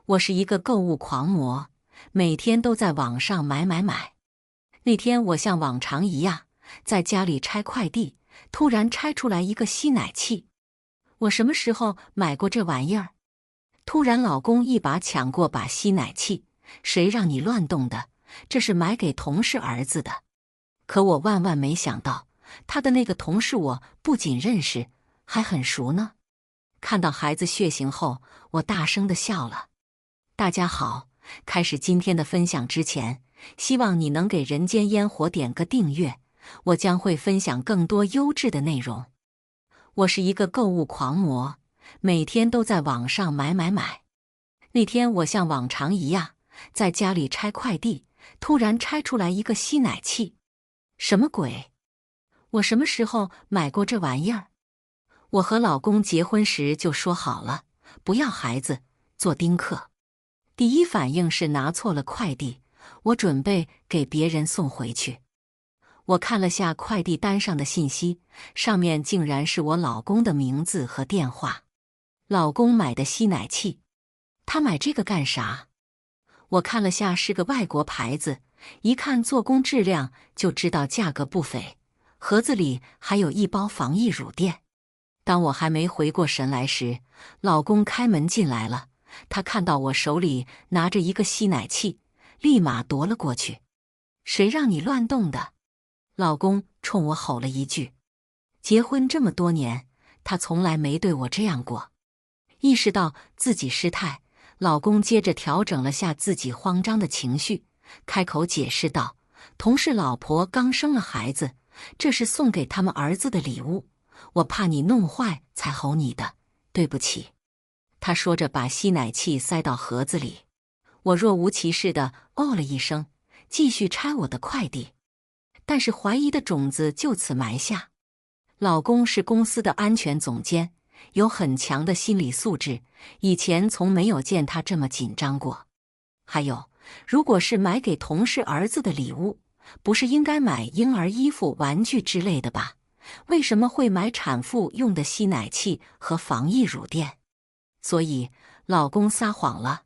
我是一个购物狂魔，每天都在网上买。那天我像往常一样，在家里拆快递，突然拆出来一个吸奶器。我什么时候买过这玩意儿？突然老公一把抢过把吸奶器，谁让你乱动的？这是买给同事儿子的。可我万万没想到，他的那个同事我不仅认识，还很熟呢。看到孩子血型后，我大声地笑了。大家好，开始今天的分享之前，希望你能给人间烟火点个订阅，我将会分享更多优质的内容。我是一个购物狂魔，每天都在网上买。那天我像往常一样，在家里拆快递，突然拆出来一个吸奶器。什么鬼？我什么时候买过这玩意儿？我和老公结婚时就说好了，不要孩子，做丁克。第一反应是拿错了快递，我准备给别人送回去。我看了下快递单上的信息，上面竟然是我老公的名字和电话。老公买的吸奶器，他买这个干啥？我看了下是个外国牌子，一看做工质量就知道价格不菲，盒子里还有一包防疫乳垫。当我还没回过神来时，老公开门进来了。他看到我手里拿着一个吸奶器，立马夺了过去。谁让你乱动的？老公冲我吼了一句。结婚这么多年，他从来没对我这样过。意识到自己失态，老公接着调整了下自己慌张的情绪，开口解释道：同事老婆刚生了孩子，这是送给他们儿子的礼物，我怕你弄坏才吼你的，对不起。他说着把吸奶器塞到盒子里，我若无其事地哦了一声，继续拆我的快递。但是怀疑的种子就此埋下。老公是公司的安全总监，有很强的心理素质，以前从没有见他这么紧张过。还有，如果是买给同事儿子的礼物，不是应该买婴儿衣服、玩具之类的吧？为什么会买产妇用的吸奶器和防疫乳垫？所以老公撒谎了。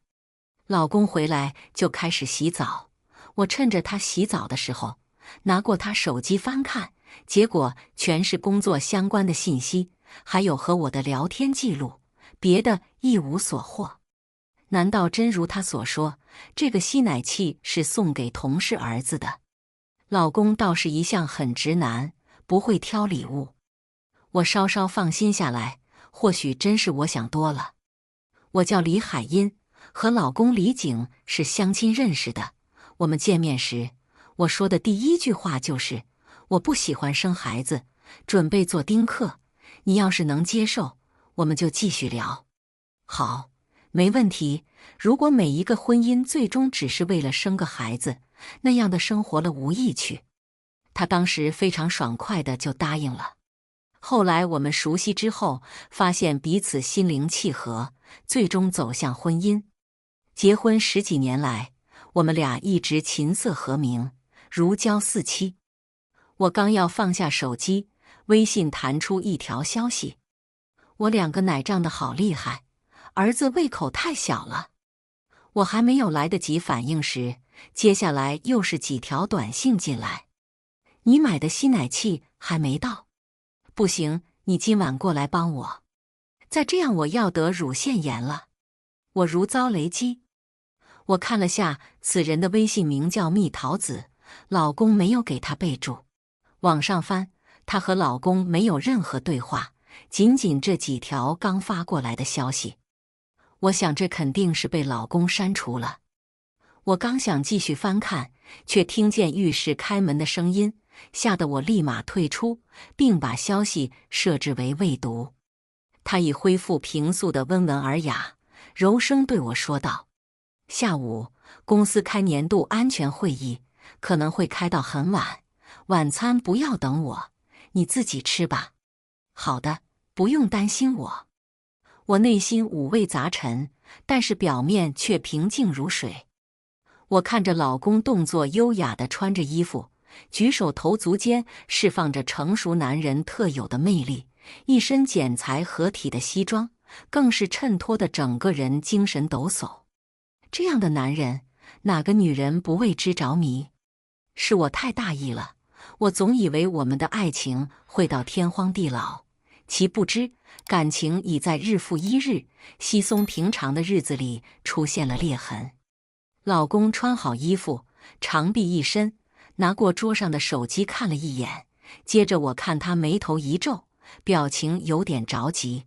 老公回来就开始洗澡，我趁着他洗澡的时候，拿过他手机翻看，结果全是工作相关的信息，还有和我的聊天记录，别的一无所获。难道真如他所说，这个吸奶器是送给同事儿子的？老公倒是一向很直男，不会挑礼物。我稍稍放心下来，或许真是我想多了。我叫李海音，和老公李景是相亲认识的。我们见面时，我说的第一句话就是我不喜欢生孩子，准备做丁克，你要是能接受，我们就继续聊。好，没问题。如果每一个婚姻最终只是为了生个孩子，那样的生活了无意趣。他当时非常爽快的就答应了。后来我们熟悉之后，发现彼此心灵契合，最终走向婚姻。结婚10几年来，我们俩一直琴瑟和鸣，如胶似漆。我刚要放下手机，微信弹出一条消息：我2个奶胀得好厉害，儿子胃口太小了。我还没有来得及反应时，接下来又是几条短信进来：你买的吸奶器还没到。不行，你今晚过来帮我。再这样我要得乳腺炎了。我如遭雷击。我看了下此人的微信名叫蜜桃子，老公没有给他备注。往上翻，她和老公没有任何对话，仅仅这几条刚发过来的消息。我想这肯定是被老公删除了。我刚想继续翻看，却听见浴室开门的声音，吓得我立马退出，并把消息设置为未读。他已恢复平素的温文尔雅，柔声对我说道：下午公司开年度安全会议，可能会开到很晚，晚餐不要等我，你自己吃吧。好的，不用担心我。我内心五味杂陈，但是表面却平静如水。我看着老公动作优雅地穿着衣服，举手投足间释放着成熟男人特有的魅力，一身剪裁合体的西装更是衬托得整个人精神抖擞。这样的男人，哪个女人不为之着迷？是我太大意了，我总以为我们的爱情会到天荒地老，其不知感情已在日复一日、稀松平常的日子里出现了裂痕。老公穿好衣服，长臂一伸，拿过桌上的手机看了一眼，接着我看他眉头一皱，表情有点着急。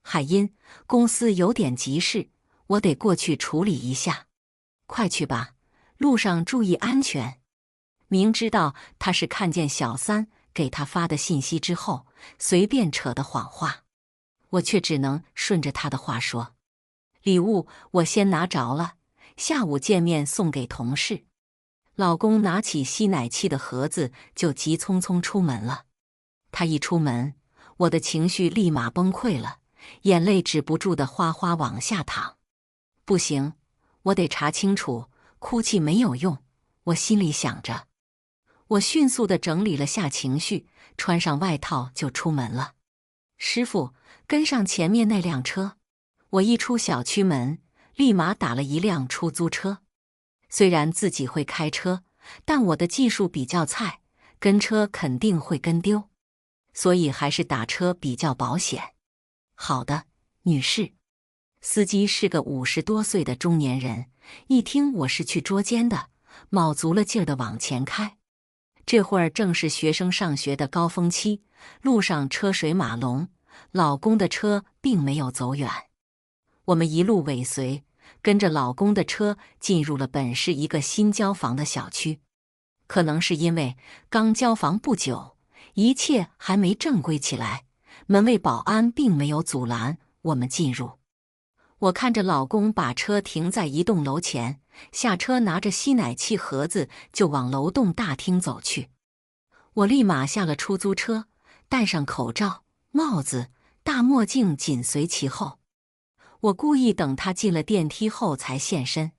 海音，公司有点急事，我得过去处理一下。快去吧，路上注意安全。明知道他是看见小三给他发的信息之后随便扯的谎话，我却只能顺着他的话说。礼物我先拿着了，下午见面送给同事。老公拿起吸奶器的盒子就急匆匆出门了。他一出门，我的情绪立马崩溃了，眼泪止不住的哗哗往下淌。不行，我得查清楚，哭泣没有用，我心里想着。我迅速地整理了下情绪，穿上外套就出门了。师傅，跟上前面那辆车。我一出小区门，立马打了一辆出租车。虽然自己会开车，但我的技术比较菜，跟车肯定会跟丢，所以还是打车比较保险。好的，女士。司机是个50多岁的中年人，一听我是去捉奸的，卯足了劲儿地往前开。这会儿正是学生上学的高峰期，路上车水马龙，老公的车并没有走远。我们一路尾随，跟着老公的车进入了本市一个新交房的小区。可能是因为刚交房不久，一切还没正规起来，门卫保安并没有阻拦我们进入。我看着老公把车停在一栋楼前，下车拿着吸奶器盒子就往楼栋大厅走去。我立马下了出租车，戴上口罩、帽子、大墨镜紧随其后。我故意等他进了电梯后才现身。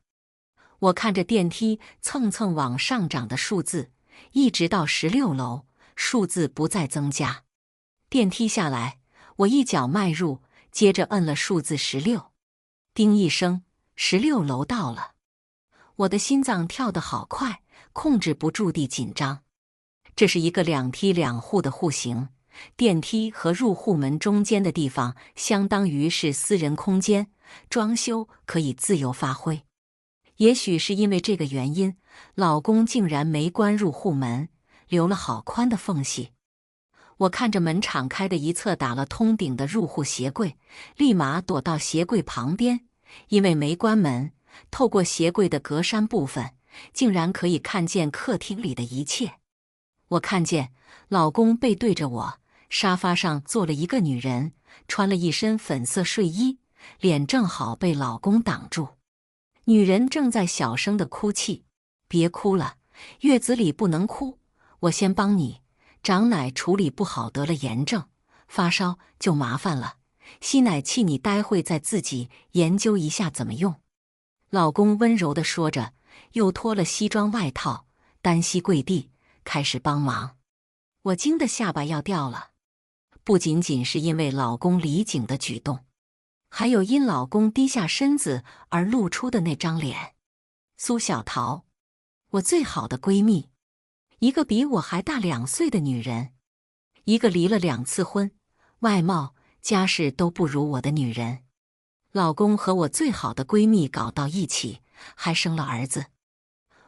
我看着电梯蹭蹭往上涨的数字，一直到16楼，数字不再增加。电梯下来，我一脚迈入，接着摁了数字16。叮一声，16楼到了。我的心脏跳得好快，控制不住地紧张。这是一个2梯2户的户型，电梯和入户门中间的地方相当于是私人空间，装修可以自由发挥。也许是因为这个原因，老公竟然没关入户门，留了好宽的缝隙。我看着门敞开的一侧打了通顶的入户鞋柜，立马躲到鞋柜旁边，因为没关门，透过鞋柜的格栅部分，竟然可以看见客厅里的一切。我看见老公背对着我，沙发上坐了一个女人，穿了一身粉色睡衣，脸正好被老公挡住。女人正在小声地哭泣。别哭了，月子里不能哭，我先帮你。长奶处理不好得了炎症，发烧就麻烦了。吸奶器你待会再自己研究一下怎么用。老公温柔地说着，又脱了西装外套，单膝跪地，开始帮忙。我惊得下巴要掉了，不仅仅是因为老公离颈的举动，还有因老公低下身子而露出的那张脸。苏小桃，我最好的闺蜜，一个比我还大2岁的女人，一个离了2次婚，外貌、家世都不如我的女人。老公和我最好的闺蜜搞到一起，还生了儿子。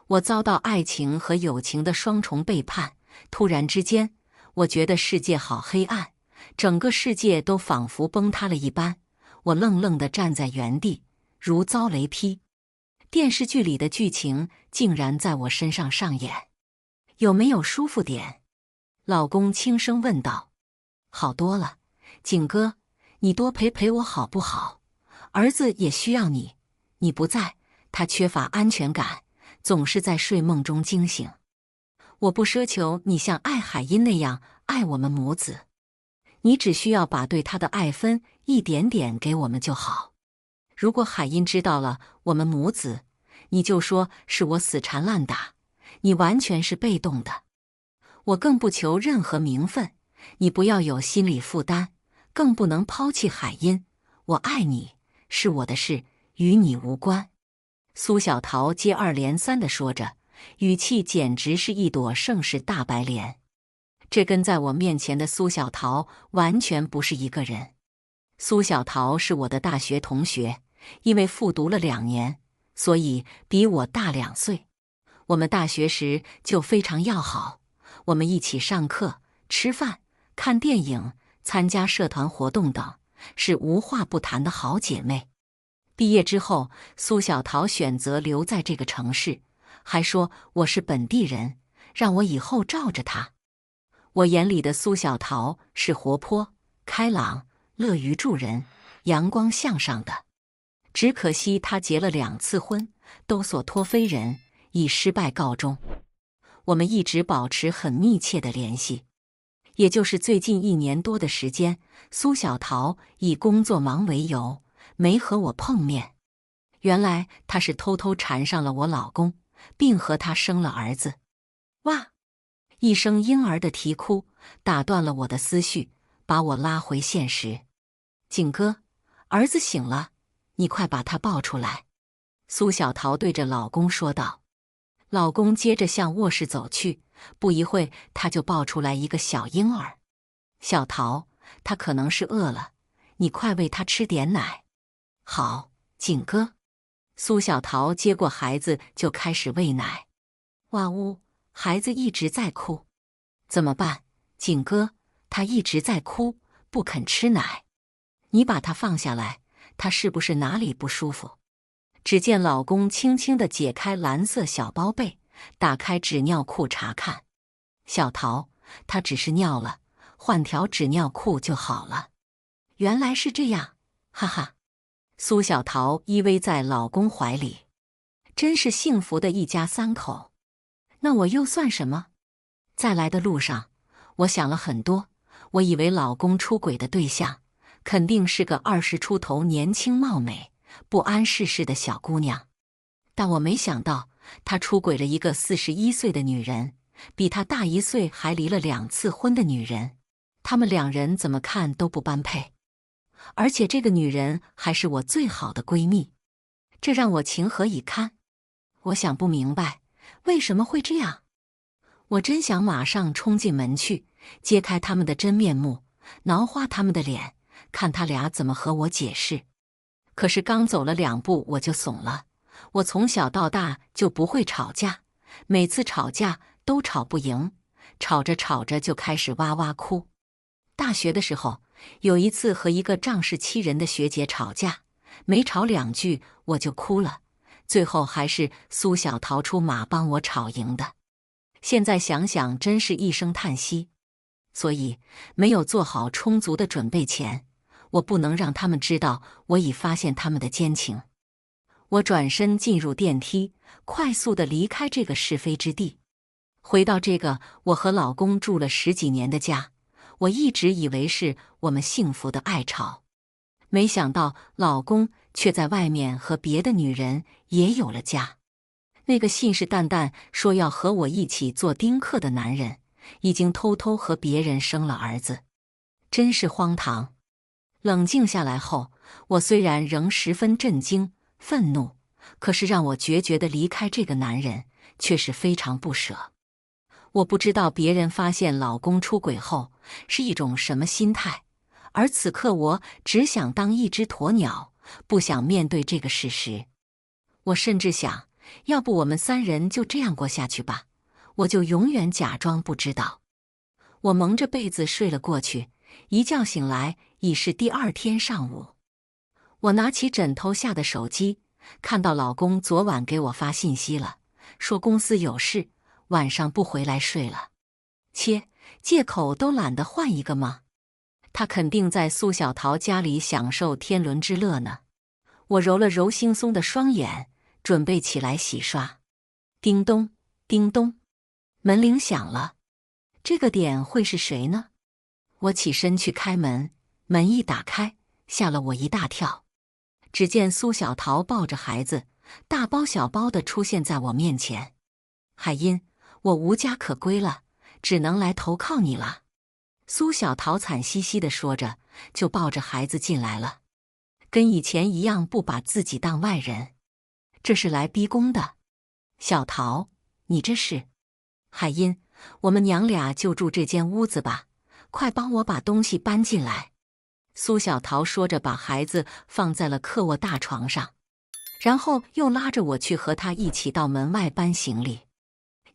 我遭到爱情和友情的双重背叛，突然之间，我觉得世界好黑暗，整个世界都仿佛崩塌了一般。我愣愣地站在原地，如遭雷劈。电视剧里的剧情竟然在我身上上演。有没有舒服点？老公轻声问道。好多了，景哥，你多陪陪我好不好？儿子也需要你，你不在，他缺乏安全感，总是在睡梦中惊醒。我不奢求你像爱海音那样爱我们母子，你只需要把对他的爱分一点点给我们就好。如果海音知道了我们母子，你就说是我死缠烂打，你完全是被动的。我更不求任何名分，你不要有心理负担，更不能抛弃海音。我爱你，是我的事，与你无关。苏小桃接二连三地说着，语气简直是一朵盛世大白莲。这跟在我面前的苏小桃完全不是一个人。苏小桃是我的大学同学，因为复读了2年，所以比我大2岁。我们大学时就非常要好，我们一起上课、吃饭、看电影、参加社团活动等，是无话不谈的好姐妹。毕业之后，苏小桃选择留在这个城市，还说我是本地人，让我以后罩着她。我眼里的苏小桃是活泼、开朗、乐于助人、阳光向上的。只可惜她结了2次婚，都所托非人，以失败告终。我们一直保持很密切的联系，也就是最近1年多的时间，苏小桃以工作忙为由，没和我碰面。原来她是偷偷缠上了我老公，并和他生了儿子。哇！一声婴儿的啼哭打断了我的思绪，把我拉回现实。景哥，儿子醒了，你快把他抱出来。苏小桃对着老公说道。老公接着向卧室走去，不一会他就抱出来一个小婴儿。小桃，他可能是饿了，你快喂他吃点奶。好，景哥。苏小桃接过孩子就开始喂奶。哇呜，孩子一直在哭。怎么办，景哥？他一直在哭，不肯吃奶。你把他放下来，他是不是哪里不舒服？只见老公轻轻地解开蓝色小包被，打开纸尿裤查看。小桃，他只是尿了，换条纸尿裤就好了。原来是这样，哈哈。苏小桃依偎在老公怀里，真是幸福的一家3口。那我又算什么？在来的路上，我想了很多。我以为老公出轨的对象肯定是个20出头、年轻貌美、不谙世事的小姑娘，但我没想到他出轨了一个41岁的女人，比他大1岁还离了2次婚的女人。他们2人怎么看都不般配，而且这个女人还是我最好的闺蜜，这让我情何以堪？我想不明白为什么会这样。我真想马上冲进门去，揭开他们的真面目，挠花他们的脸，看他俩怎么和我解释。可是刚走了2步我就怂了。我从小到大就不会吵架，每次吵架都吵不赢，吵着吵着就开始哇哇哭。大学的时候，有一次和一个仗势欺人的学姐吵架，没吵2句我就哭了，最后还是苏小桃出马帮我吵赢的。现在想想真是一声叹息。所以没有做好充足的准备前，我不能让他们知道我已发现他们的奸情。我转身进入电梯，快速地离开这个是非之地，回到这个我和老公住了10几年的家。我一直以为是我们幸福的爱巢，没想到老公却在外面和别的女人也有了家。那个信誓旦旦说要和我一起做丁克的男人，已经偷偷和别人生了儿子，真是荒唐。冷静下来后，我虽然仍十分震惊、愤怒，可是让我决绝地离开这个男人，却是非常不舍。我不知道别人发现老公出轨后是一种什么心态，而此刻我只想当一只鸵鸟，不想面对这个事实。我甚至想，要不我们3人就这样过下去吧，我就永远假装不知道。我蒙着被子睡了过去，一觉醒来已是第2天上午。我拿起枕头下的手机，看到老公昨晚给我发信息了，说公司有事，晚上不回来睡了。切，借口都懒得换一个吗？他肯定在苏小桃家里享受天伦之乐呢。我揉了揉惺忪的双眼，准备起来洗刷。叮咚，叮咚，门铃响了。这个点会是谁呢？我起身去开门，门一打开，吓了我一大跳。只见苏小桃抱着孩子，大包小包地出现在我面前。海音，我无家可归了，只能来投靠你了。苏小桃惨兮兮地说着，就抱着孩子进来了，跟以前一样不把自己当外人。这是来逼宫的。小桃，你这是……海音，我们娘俩就住这间屋子吧，快帮我把东西搬进来。苏小桃说着，把孩子放在了客卧大床上，然后又拉着我去和她一起到门外搬行李。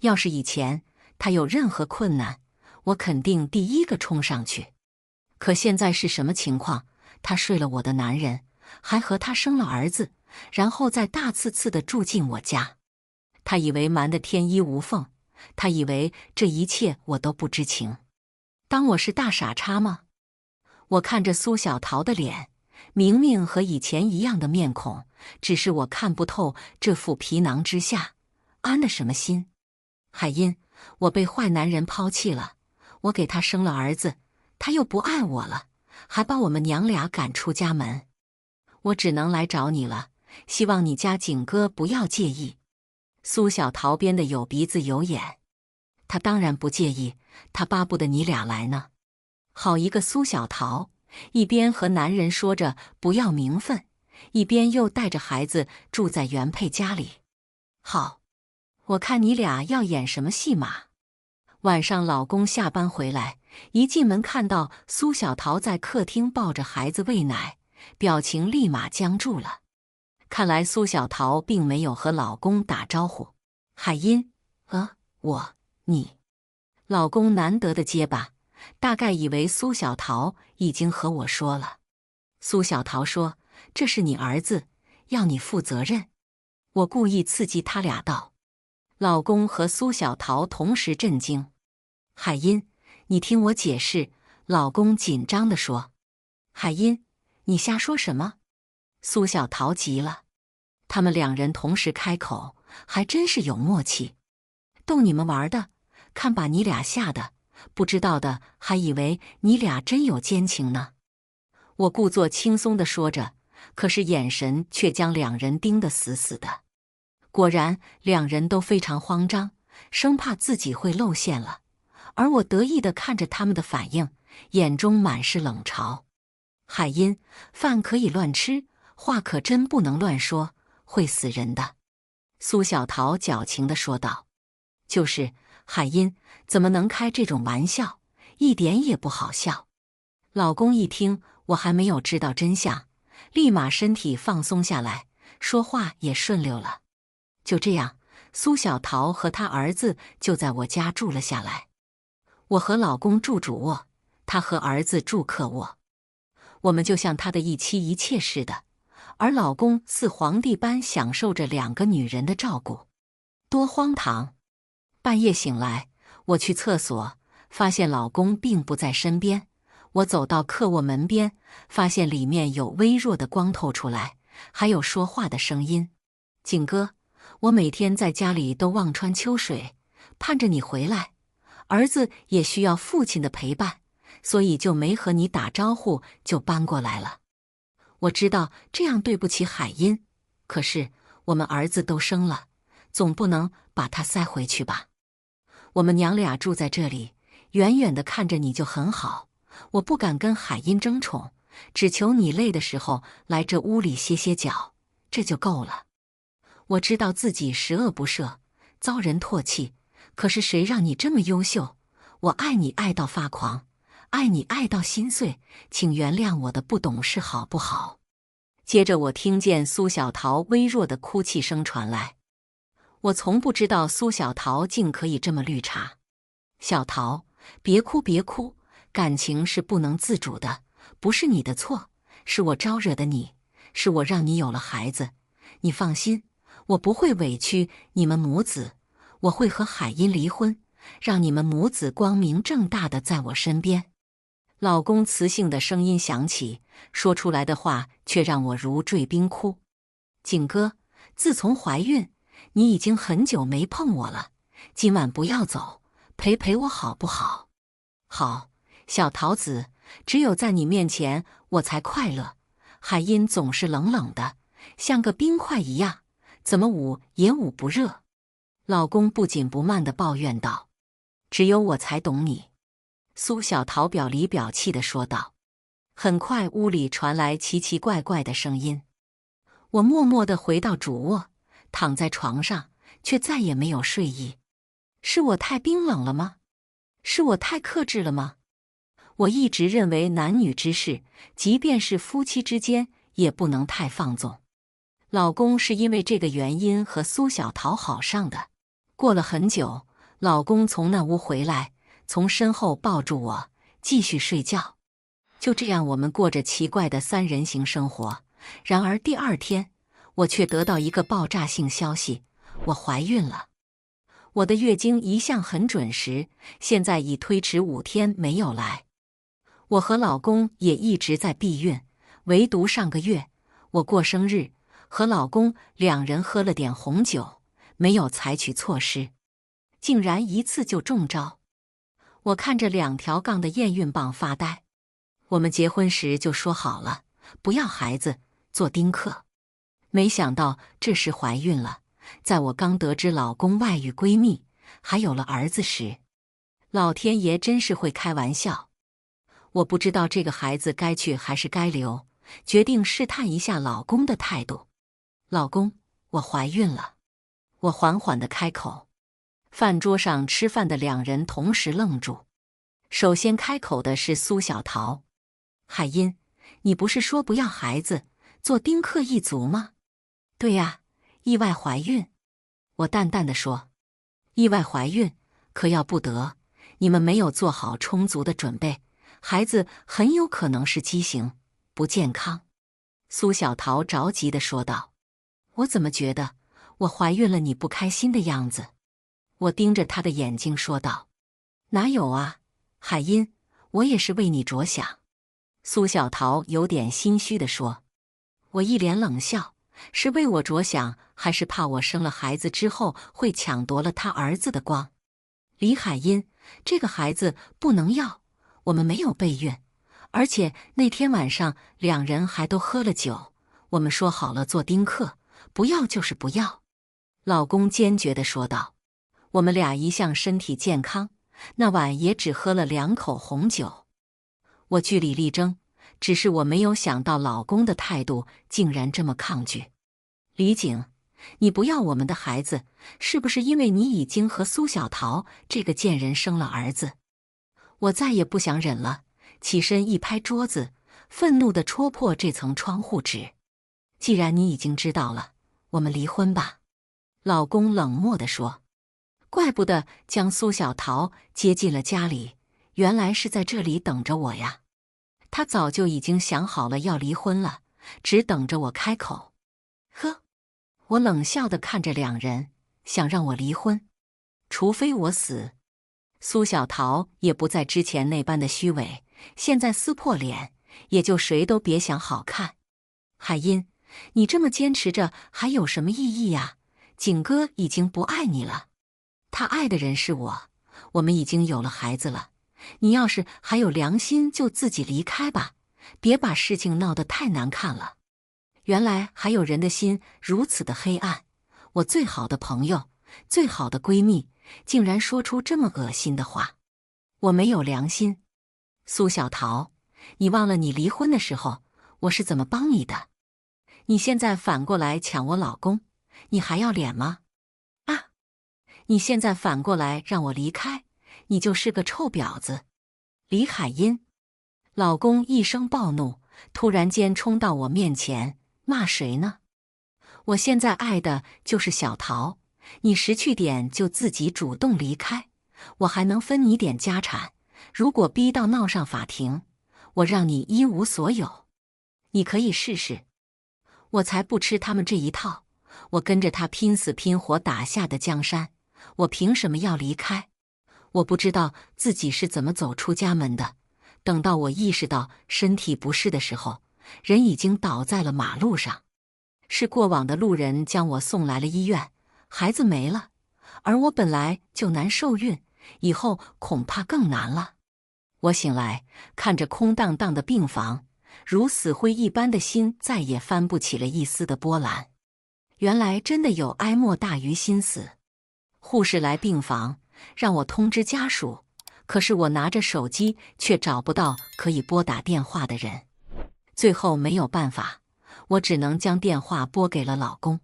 要是以前她有任何困难，我肯定第一个冲上去。可现在是什么情况？她睡了我的男人，还和他生了儿子，然后再大次次地住进我家。她以为瞒得天衣无缝，她以为这一切我都不知情。当我是大傻叉吗？我看着苏小桃的脸，明明和以前一样的面孔，只是我看不透这副皮囊之下安的什么心。海音，我被坏男人抛弃了，我给他生了儿子，他又不爱我了，还把我们娘俩赶出家门。我只能来找你了，希望你家景哥不要介意。苏小桃编得有鼻子有眼，他当然不介意，他巴不得你俩来呢。好一个苏小桃，一边和男人说着不要名分，一边又带着孩子住在原配家里。好，我看你俩要演什么戏码。晚上老公下班回来，一进门看到苏小桃在客厅抱着孩子喂奶，表情立马僵住了。看来苏小桃并没有和老公打招呼。海音，你。老公难得的结巴，大概以为苏小桃已经和我说了。苏小桃说：“这是你儿子，要你负责任。”我故意刺激他俩道。老公和苏小桃同时震惊。海音，你听我解释。老公紧张地说。海音，你瞎说什么？苏小桃急了。他们两人同时开口，还真是有默契。逗你们玩的，看把你俩吓的，不知道的还以为你俩真有奸情呢。我故作轻松地说着，可是眼神却将两人盯得死死的。果然，两人都非常慌张，生怕自己会露馅了。而我得意地看着他们的反应，眼中满是冷嘲。海音，饭可以乱吃，话可真不能乱说，会死人的。苏小桃矫情地说道。就是，海音，怎么能开这种玩笑，一点也不好笑。老公一听我还没有知道真相，立马身体放松下来，说话也顺溜了。就这样，苏小桃和她儿子就在我家住了下来。我和老公住主卧，他和儿子住客卧。我们就像他的一妻一妾似的，而老公似皇帝般享受着两个女人的照顾，多荒唐！半夜醒来，我去厕所，发现老公并不在身边。我走到客卧门边，发现里面有微弱的光透出来，还有说话的声音。景哥，我每天在家里都望穿秋水，盼着你回来。儿子也需要父亲的陪伴，所以就没和你打招呼就搬过来了。我知道这样对不起海音，可是我们儿子都生了，总不能把他塞回去吧。我们娘俩住在这里，远远的看着你就很好，我不敢跟海音争宠，只求你累的时候来这屋里歇歇脚，这就够了。我知道自己十恶不赦，遭人唾弃，可是谁让你这么优秀？我爱你爱到发狂，爱你爱到心碎，请原谅我的不懂事好不好？接着我听见苏小桃微弱的哭泣声传来。我从不知道苏小桃竟可以这么绿茶。小桃，别哭别哭，感情是不能自主的，不是你的错，是我招惹的你，是我让你有了孩子。你放心，我不会委屈你们母子，我会和海音离婚，让你们母子光明正大的在我身边。老公磁性的声音响起，说出来的话却让我如坠冰窟。景哥，自从怀孕，你已经很久没碰我了，今晚不要走，陪陪我好不好？好，小桃子，只有在你面前我才快乐。海音总是冷冷的，像个冰块一样，怎么捂也捂不热。老公不紧不慢地抱怨道：“只有我才懂你。”苏小桃表里表气地说道。很快屋里传来奇奇怪怪的声音。我默默地回到主卧，躺在床上，却再也没有睡意。是我太冰冷了吗？是我太克制了吗？我一直认为男女之事，即便是夫妻之间，也不能太放纵。老公是因为这个原因和苏小桃好上的。过了很久，老公从那屋回来，从身后抱住我，继续睡觉。就这样，我们过着奇怪的三人行生活。然而第二天，我却得到一个爆炸性消息：我怀孕了。我的月经一向很准时，现在已推迟5天没有来。我和老公也一直在避孕，唯独上个月我过生日，和老公2人喝了点红酒，没有采取措施，竟然一次就中招。我看着2条杠的验孕棒发呆。我们结婚时就说好了，不要孩子，做丁克。没想到这时怀孕了，在我刚得知老公外遇闺蜜，还有了儿子时，老天爷真是会开玩笑。我不知道这个孩子该去还是该留，决定试探一下老公的态度。老公，我怀孕了。我缓缓地开口。饭桌上吃饭的2人同时愣住。首先开口的是苏小桃。海音，你不是说不要孩子，做丁克一族吗？对呀，意外怀孕。我淡淡地说。意外怀孕，可要不得，你们没有做好充足的准备，孩子很有可能是畸形，不健康。苏小桃着急地说道。我怎么觉得我怀孕了你不开心的样子？我盯着她的眼睛说道。哪有啊，海音，我也是为你着想。苏小桃有点心虚地说。我一脸冷笑，是为我着想，还是怕我生了孩子之后会抢夺了他儿子的光？李海音，这个孩子不能要，我们没有备孕，而且那天晚上2人还都喝了酒，我们说好了做丁克，不要就是不要。老公坚决地说道。我们俩一向身体健康，那晚也只喝了2口红酒。我据理力争，只是我没有想到老公的态度竟然这么抗拒。李景，你不要我们的孩子，是不是因为你已经和苏小桃这个贱人生了儿子？我再也不想忍了，起身一拍桌子，愤怒地戳破这层窗户纸。既然你已经知道了，我们离婚吧。老公冷漠地说。怪不得将苏小桃接进了家里，原来是在这里等着我呀。他早就已经想好了要离婚了，只等着我开口。呵，我冷笑地看着2人，想让我离婚，除非我死。苏小桃也不再之前那般的虚伪，现在撕破脸，也就谁都别想好看。海音，你这么坚持着还有什么意义呀？景哥已经不爱你了，他爱的人是我，我们已经有了孩子了。你要是还有良心，就自己离开吧，别把事情闹得太难看了。原来还有人的心如此的黑暗，我最好的朋友，最好的闺蜜，竟然说出这么恶心的话。我没有良心。苏小桃，你忘了你离婚的时候，我是怎么帮你的？你现在反过来抢我老公，你还要脸吗？啊！你现在反过来让我离开，你就是个臭婊子。李海音，老公一声暴怒，突然间冲到我面前，骂谁呢？我现在爱的就是小桃，你识趣点就自己主动离开，我还能分你点家产。如果逼到闹上法庭，我让你一无所有。你可以试试。我才不吃他们这一套，我跟着他拼死拼活打下的江山，我凭什么要离开？我不知道自己是怎么走出家门的，等到我意识到身体不适的时候，人已经倒在了马路上。是过往的路人将我送来了医院，孩子没了，而我本来就难受孕，以后恐怕更难了。我醒来，看着空荡荡的病房，如死灰一般的心再也翻不起了一丝的波澜。原来真的有哀莫大于心死。护士来病房，让我通知家属，可是我拿着手机却找不到可以拨打电话的人。最后没有办法，我只能将电话拨给了老公。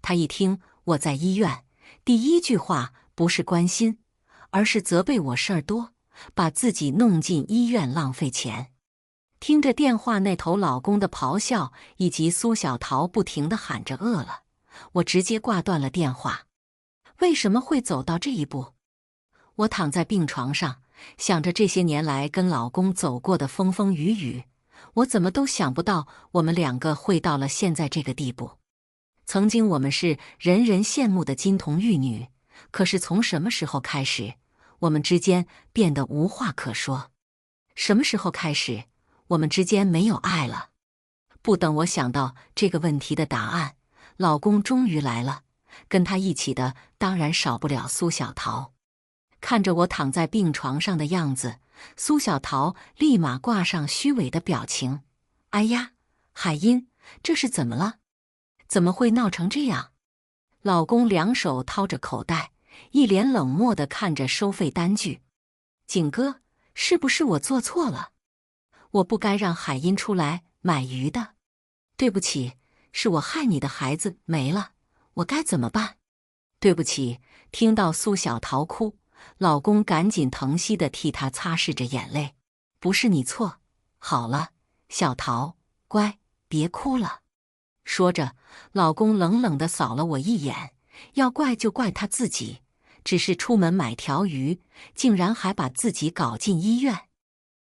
他一听我在医院，第一句话不是关心，而是责备我事儿多，把自己弄进医院浪费钱。听着电话那头老公的咆哮，以及苏小桃不停地喊着饿了，我直接挂断了电话。为什么会走到这一步？我躺在病床上，想着这些年来跟老公走过的风风雨雨，我怎么都想不到我们两个会到了现在这个地步。曾经我们是人人羡慕的金童玉女，可是从什么时候开始，我们之间变得无话可说？什么时候开始，我们之间没有爱了？不等我想到这个问题的答案，老公终于来了，跟他一起的当然少不了苏小桃。看着我躺在病床上的样子，苏小桃立马挂上虚伪的表情。哎呀，海音，这是怎么了？怎么会闹成这样？老公两手掏着口袋，一脸冷漠地看着收费单据。景哥，是不是我做错了？我不该让海音出来买鱼的。对不起，是我害你的孩子没了，我该怎么办？对不起。听到苏小桃哭，老公赶紧疼惜地替她擦拭着眼泪。不是你错，好了，小桃，乖，别哭了。说着，老公冷冷地扫了我一眼，要怪就怪他自己，只是出门买条鱼，竟然还把自己搞进医院。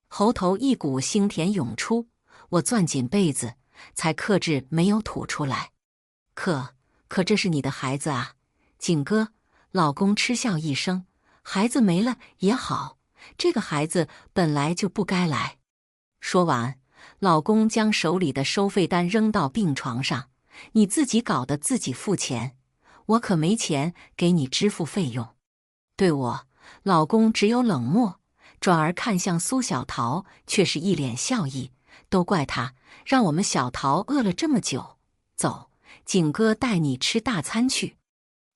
喉头一股腥甜涌出，我攥紧被子，才克制没有吐出来。可这是你的孩子啊，景哥。老公嗤笑一声，孩子没了也好，这个孩子本来就不该来。说完，老公将手里的收费单扔到病床上，你自己搞的自己付钱，我可没钱给你支付费用。对我，老公只有冷漠，转而看向苏小桃，却是一脸笑意。都怪他，让我们小桃饿了这么久。走，景哥带你吃大餐去。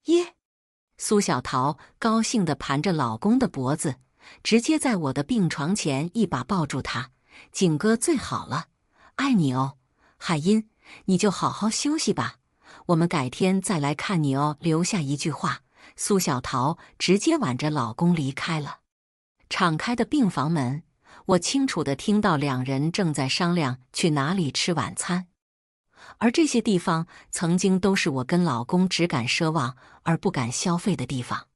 耶！苏小桃高兴地盘着老公的脖子，直接在我的病床前一把抱住他。景哥最好了，爱你哦。海音，你就好好休息吧，我们改天再来看你哦。留下一句话，苏小桃直接挽着老公离开了。敞开的病房门，我清楚地听到两人正在商量去哪里吃晚餐。而这些地方曾经都是我跟老公只敢奢望而不敢消费的地方，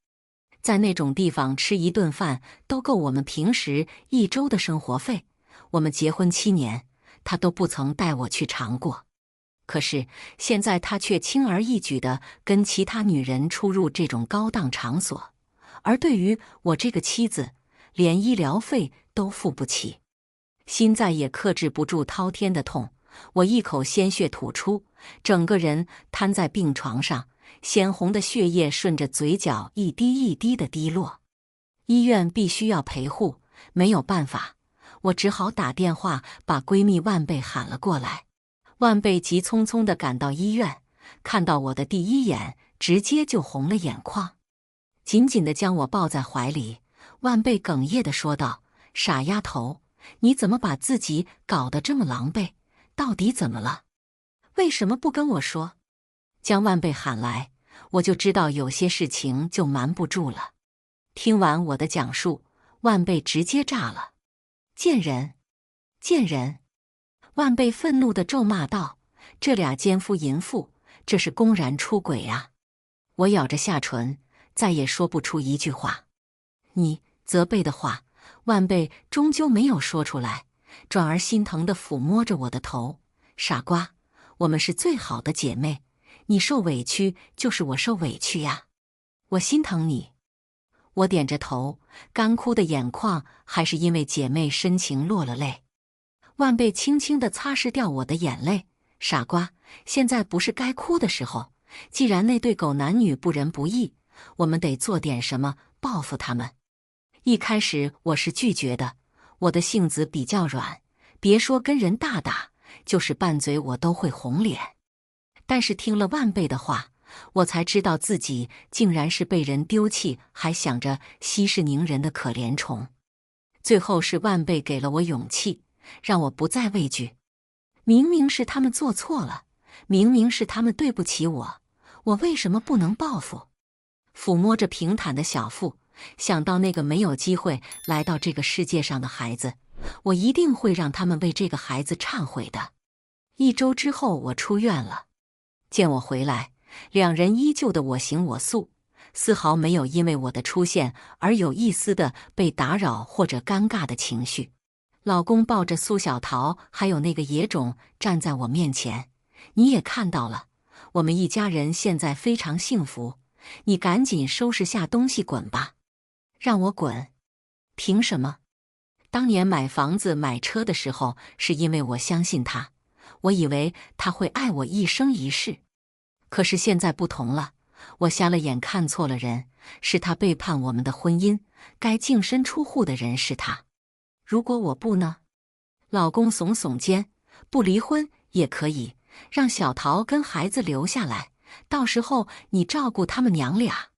在那种地方吃一顿饭都够我们平时1周的生活费。我们结婚7年，他都不曾带我去尝过。可是现在他却轻而易举地跟其他女人出入这种高档场所，而对于我这个妻子，连医疗费都付不起。心再也克制不住滔天的痛，我一口鲜血吐出，整个人瘫在病床上，鲜红的血液顺着嘴角一滴一滴的滴落。医院必须要陪护，没有办法，我只好打电话把闺蜜万贝喊了过来。万贝急匆匆地赶到医院，看到我的第一眼，直接就红了眼眶，紧紧地将我抱在怀里。万贝哽咽地说道：“傻丫头，你怎么把自己搞得这么狼狈？到底怎么了？为什么不跟我说？”将万贝喊来，我就知道有些事情就瞒不住了。听完我的讲述，万贝直接炸了：“贱人，贱人！”万贝愤怒地咒骂道：“这俩奸夫淫妇，这是公然出轨啊！”我咬着下唇，再也说不出一句话。你责备的话，万贝终究没有说出来，转而心疼地抚摸着我的头。傻瓜，我们是最好的姐妹，你受委屈就是我受委屈呀，我心疼你。我点着头，干枯的眼眶还是因为姐妹深情落了泪。万贝轻轻地擦拭掉我的眼泪。傻瓜，现在不是该哭的时候，既然那对狗男女不仁不义，我们得做点什么报复他们。一开始我是拒绝的，我的性子比较软，别说跟人大打，就是拌嘴我都会红脸。但是听了万贝的话，我才知道自己竟然是被人丢弃还想着息事宁人的可怜虫。最后是万贝给了我勇气，让我不再畏惧。明明是他们做错了，明明是他们对不起我，我为什么不能报复？抚摸着平坦的小腹，想到那个没有机会来到这个世界上的孩子，我一定会让他们为这个孩子忏悔的。1周之后，我出院了。见我回来，两人依旧的我行我素，丝毫没有因为我的出现而有一丝的被打扰或者尴尬的情绪。老公抱着苏小桃还有那个野种站在我面前，你也看到了，我们一家人现在非常幸福，你赶紧收拾下东西滚吧。让我滚？凭什么？当年买房子买车的时候，是因为我相信他，我以为他会爱我一生一世。可是现在不同了，我瞎了眼看错了人，是他背叛我们的婚姻，该净身出户的人是他。如果我不呢？老公耸耸肩，不离婚也可以，让小桃跟孩子留下来，到时候你照顾他们娘俩。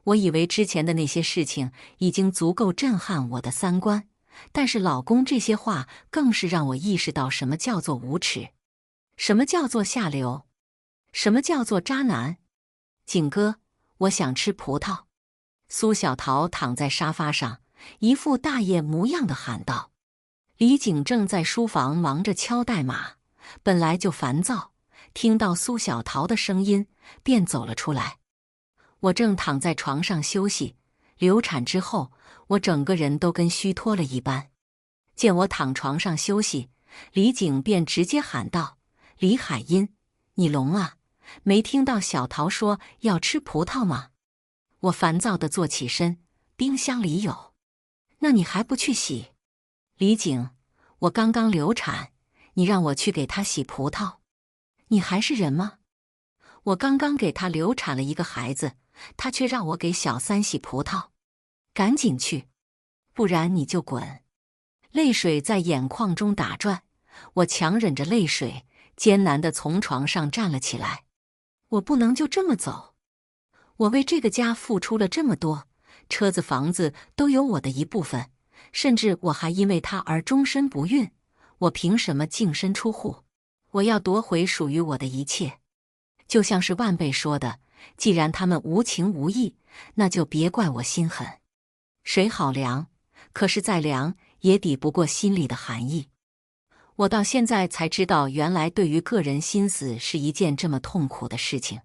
我以为之前的那些事情已经足够震撼我的三观，但是老公这些话更是让我意识到什么叫做无耻，什么叫做下流，什么叫做渣男。景哥，我想吃葡萄。苏小桃躺在沙发上，一副大爷模样的喊道。李景正在书房忙着敲代码，本来就烦躁，听到苏小桃的声音便走了出来。我正躺在床上休息，流产之后我整个人都跟虚脱了一般。见我躺床上休息，李景便直接喊道：李海音，你聋啊？没听到小桃说要吃葡萄吗？我烦躁地坐起身，冰箱里有。那你还不去洗？李景，我刚刚流产，你让我去给她洗葡萄？你还是人吗？我刚刚给她流产了一个孩子，她却让我给小三洗葡萄。赶紧去，不然你就滚。泪水在眼眶中打转，我强忍着泪水，艰难地从床上站了起来。我不能就这么走，我为这个家付出了这么多，车子房子都有我的一部分，甚至我还因为他而终身不孕，我凭什么净身出户？我要夺回属于我的一切。就像是万贝说的，既然他们无情无义，那就别怪我心狠。水好凉，可是再凉也抵不过心里的寒意。我到现在才知道，原来对于个人心死是一件这么痛苦的事情。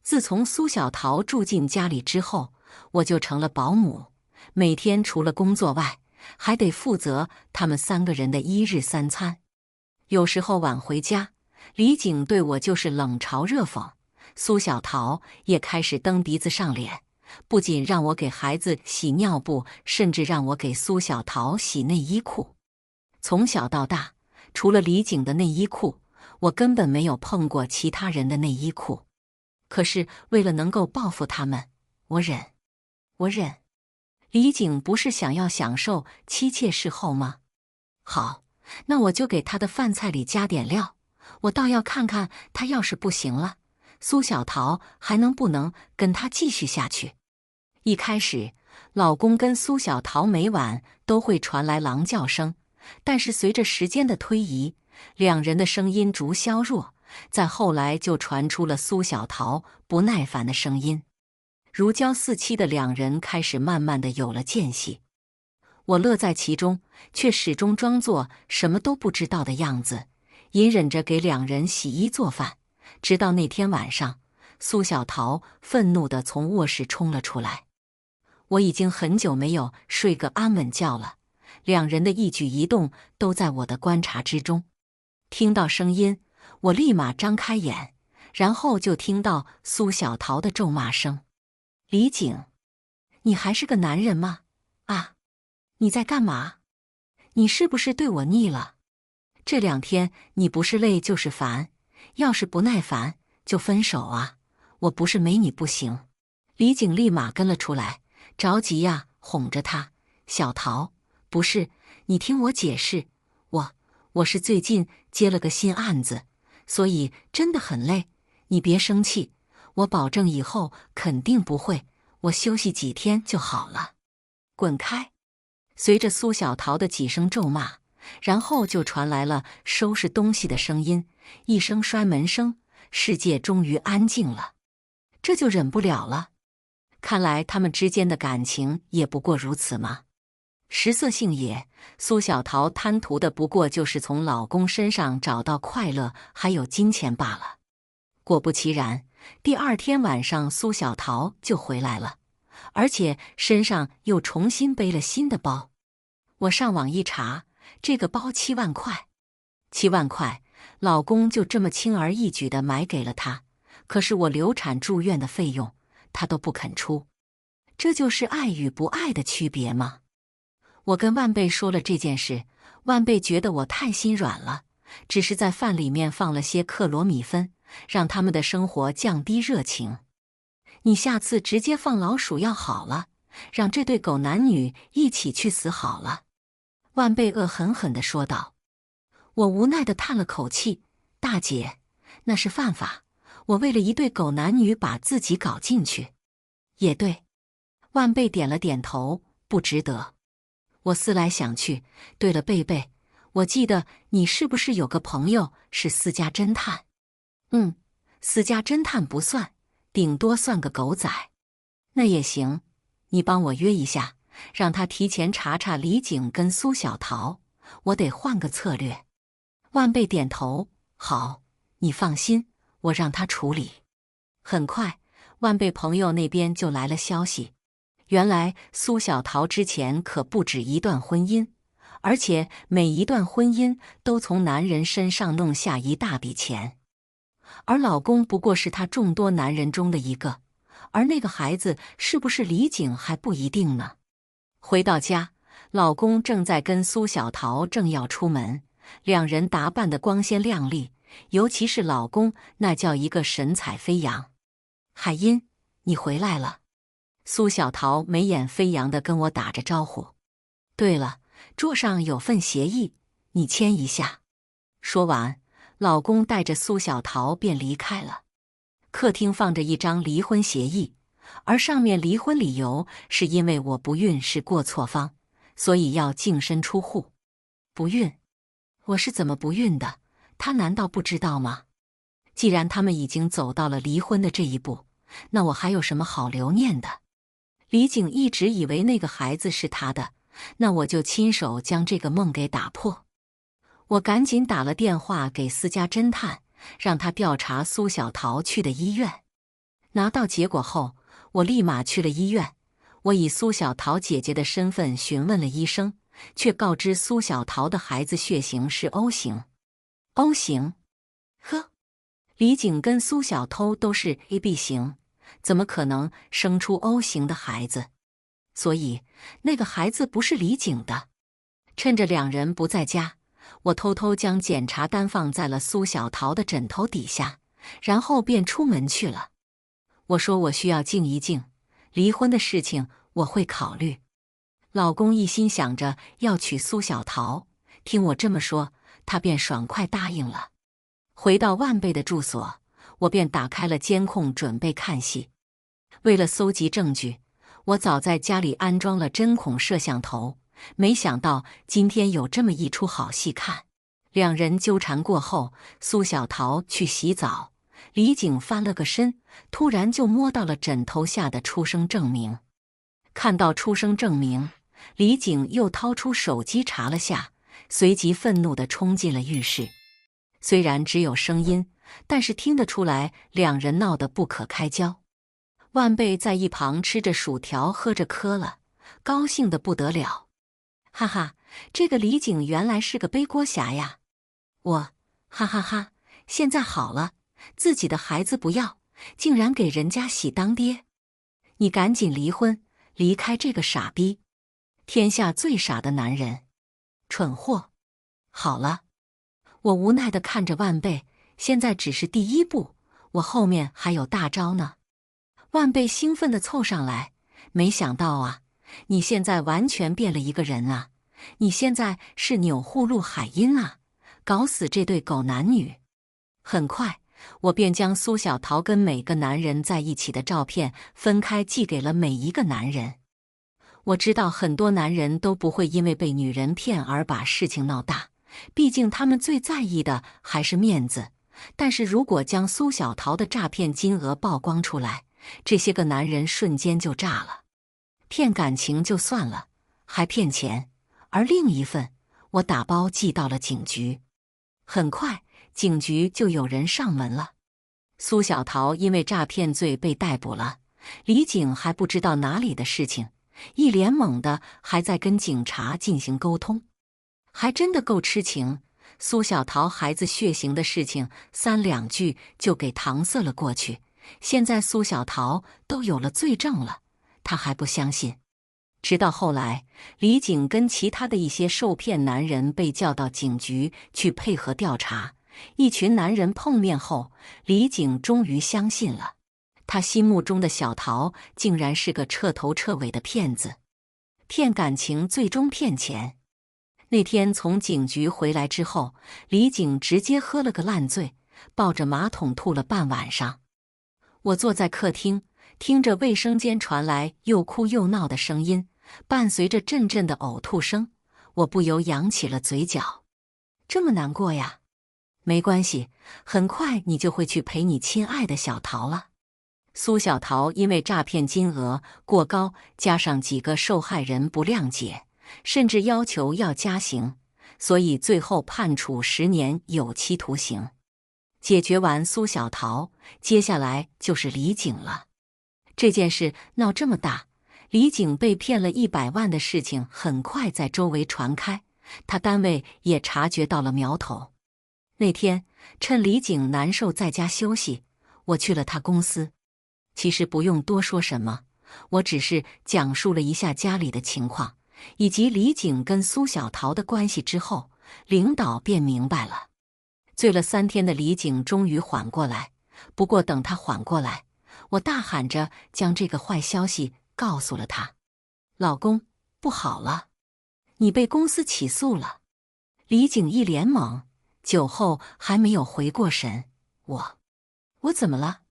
自从苏小桃住进家里之后，我就成了保姆，每天除了工作外，还得负责他们3个人的1日3餐。有时候晚回家，李景对我就是冷嘲热讽，苏小桃也开始蹬鼻子上脸，不仅让我给孩子洗尿布，甚至让我给苏小桃洗内衣裤。从小到大，除了李景的内衣裤，我根本没有碰过其他人的内衣裤。可是为了能够报复他们，我忍。李景不是想要享受妻妾侍候吗？好，那我就给他的饭菜里加点料，我倒要看看他要是不行了，苏小桃还能不能跟他继续下去。一开始，老公跟苏小桃每晚都会传来狼叫声，但是随着时间的推移，两人的声音逐消弱，再后来就传出了苏小桃不耐烦的声音。如胶似漆的两人开始慢慢的有了间隙。我乐在其中，却始终装作什么都不知道的样子，隐忍着给两人洗衣做饭。直到那天晚上，苏小桃愤怒地从卧室冲了出来。我已经很久没有睡个安稳觉了，两人的一举一动都在我的观察之中。听到声音，我立马张开眼，然后就听到苏小桃的咒骂声：“李景，你还是个男人吗？啊，你在干嘛？你是不是对我腻了？这2天你不是累就是烦，要是不耐烦就分手啊！我不是没你不行。”李景立马跟了出来，着急呀，哄着他：“小桃，不是，你听我解释，我是最近接了个新案子，所以真的很累，你别生气，我保证以后肯定不会，我休息几天就好了。滚开！”随着苏小桃的几声咒骂，然后就传来了收拾东西的声音，一声摔门声，世界终于安静了。这就忍不了了。看来他们之间的感情也不过如此吗？食色性也，苏小桃贪图的不过就是从老公身上找到快乐还有金钱罢了。果不其然，第二天晚上苏小桃就回来了，而且身上又重新背了新的包。我上网一查，这个包7万块，7万块，老公就这么轻而易举地买给了她。可是我流产住院的费用，他都不肯出。这就是爱与不爱的区别吗？我跟万贝说了这件事，万贝觉得我太心软了，只是在饭里面放了些克罗米芬，让他们的生活降低热情。你下次直接放老鼠药好了，让这对狗男女一起去死好了。万贝恶狠狠地说道。我无奈地叹了口气，大姐，那是犯法。我为了一对狗男女把自己搞进去，也对。万贝点了点头，不值得。我思来想去，对了，贝贝，我记得你是不是有个朋友是私家侦探？私家侦探不算，顶多算个狗仔。那也行，你帮我约一下，让他提前查查李景跟苏小桃，我得换个策略。万贝点头，好，你放心。我让他处理。很快，万贝朋友那边就来了消息，原来苏小桃之前可不止一段婚姻，而且每一段婚姻都从男人身上弄下一大笔钱，而老公不过是她众多男人中的一个，而那个孩子是不是李景还不一定呢。回到家，老公正在跟苏小桃正要出门，两人打扮得光鲜亮丽，尤其是老公，那叫一个神采飞扬。海音，你回来了。苏小桃眉眼飞扬地跟我打着招呼。对了，桌上有份协议，你签一下。说完，老公带着苏小桃便离开了。客厅放着一张离婚协议，而上面离婚理由是因为我不孕是过错方，所以要净身出户。不孕？我是怎么不孕的？他难道不知道吗？既然他们已经走到了离婚的这一步，那我还有什么好留念的？李景一直以为那个孩子是他的，那我就亲手将这个梦给打破。我赶紧打了电话给私家侦探，让他调查苏小桃去的医院。拿到结果后，我立马去了医院。我以苏小桃姐姐的身份询问了医生，却告知苏小桃的孩子血型是 O 型。O 型？呵，李景跟苏小偷都是 AB 型，怎么可能生出 O 型的孩子？所以那个孩子不是李景的。趁着两人不在家，我偷偷将检查单放在了苏小桃的枕头底下，然后便出门去了。我说我需要静一静，离婚的事情我会考虑。老公一心想着要娶苏小桃，听我这么说，他便爽快答应了。回到万贝的住所，我便打开了监控准备看戏。为了搜集证据，我早在家里安装了针孔摄像头，没想到今天有这么一出好戏看。两人纠缠过后，苏小桃去洗澡，李景翻了个身，突然就摸到了枕头下的出生证明。看到出生证明，李景又掏出手机查了下，随即愤怒地冲进了浴室。虽然只有声音，但是听得出来两人闹得不可开交。万贝在一旁吃着薯条喝着可乐，高兴得不得了。哈哈，这个李景原来是个背锅侠呀！我哈哈哈，现在好了，自己的孩子不要，竟然给人家喜当爹。你赶紧离婚，离开这个傻逼，天下最傻的男人，蠢货。好了。我无奈地看着万贝，现在只是第一步，我后面还有大招呢。万贝兴奋地凑上来，没想到啊，你现在完全变了一个人啊！你现在是钮祜禄海音啊！搞死这对狗男女！很快，我便将苏小桃跟每个男人在一起的照片分开寄给了每一个男人。我知道很多男人都不会因为被女人骗而把事情闹大。毕竟他们最在意的还是面子，但是如果将苏小桃的诈骗金额曝光出来，这些个男人瞬间就炸了。骗感情就算了，还骗钱，而另一份，我打包寄到了警局。很快，警局就有人上门了。苏小桃因为诈骗罪被逮捕了，李警还不知道哪里的事情，一脸懵的还在跟警察进行沟通，还真的够痴情。苏小桃孩子血型的事情3两句就给搪塞了过去，现在苏小桃都有了罪证了，他还不相信。直到后来，李警跟其他的一些受骗男人被叫到警局去配合调查。一群男人碰面后，李警终于相信了，他心目中的小桃竟然是个彻头彻尾的骗子，骗感情最终骗钱。那天从警局回来之后，李警直接喝了个烂醉，抱着马桶吐了半晚上。我坐在客厅，听着卫生间传来又哭又闹的声音，伴随着阵阵的呕吐声，我不由扬起了嘴角。这么难过呀？没关系，很快你就会去陪你亲爱的小桃了。苏小桃因为诈骗金额过高，加上几个受害人不谅解，甚至要求要加刑，所以最后判处10年有期徒刑。解决完苏小桃，接下来就是李警了。这件事闹这么大，李警被骗了100万的事情很快在周围传开，他单位也察觉到了苗头。那天趁李警难受在家休息，我去了他公司。其实不用多说什么，我只是讲述了一下家里的情况，以及李警跟苏小桃的关系之后，领导便明白了。醉了3天的李警终于缓过来，不过等他缓过来，我大喊着将这个坏消息告诉了他。老公，不好了，你被公司起诉了。李警一脸懵，酒后还没有回过神。我怎么了？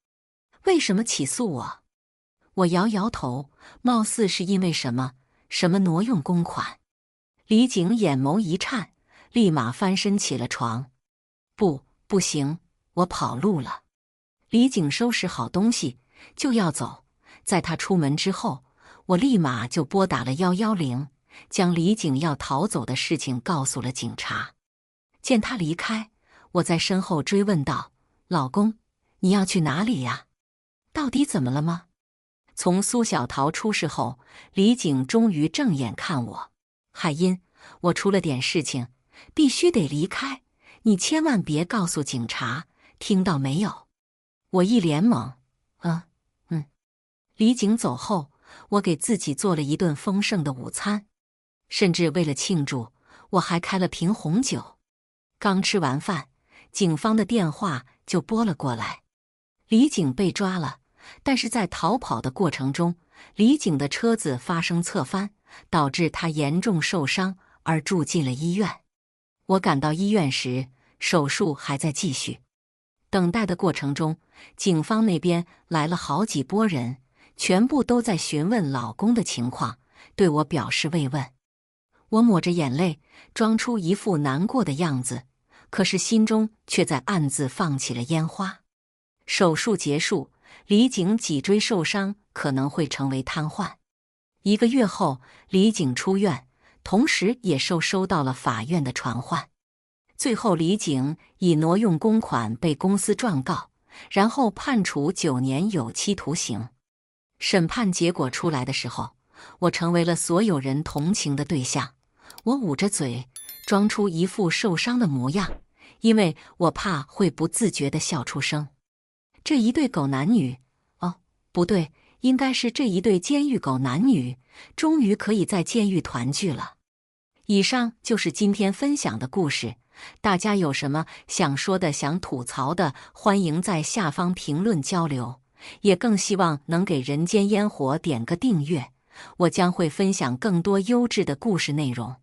为什么起诉我？我摇摇头，貌似是因为什么挪用公款。李警眼眸一颤，立马翻身起了床。不行，我跑路了。李警收拾好东西就要走，在他出门之后，我立马就拨打了110，将李警要逃走的事情告诉了警察。见他离开，我在身后追问道：老公，你要去哪里呀？到底怎么了吗？从苏小桃出事后，李警终于正眼看我。海音，我出了点事情，必须得离开，你千万别告诉警察，听到没有？我一脸懵，李警走后，我给自己做了一顿丰盛的午餐，甚至为了庆祝，我还开了瓶红酒。刚吃完饭，警方的电话就拨了过来。李警被抓了，但是在逃跑的过程中，李警的车子发生侧翻，导致他严重受伤而住进了医院。我赶到医院时，手术还在继续。等待的过程中，警方那边来了好几拨人，全部都在询问老公的情况，对我表示慰问。我抹着眼泪，装出一副难过的样子，可是心中却在暗自放起了烟花。手术结束，李警脊椎受伤，可能会成为瘫痪。1个月后，李警出院，同时也收到了法院的传唤。最后，李警以挪用公款被公司状告，然后判处9年有期徒刑。审判结果出来的时候，我成为了所有人同情的对象。我捂着嘴，装出一副受伤的模样，因为我怕会不自觉地笑出声。这一对狗男女，不对，应该是这一对监狱狗男女，终于可以在监狱团聚了。以上就是今天分享的故事，大家有什么想说的、想吐槽的，欢迎在下方评论交流，也更希望能给人间烟火点个订阅，我将会分享更多优质的故事内容。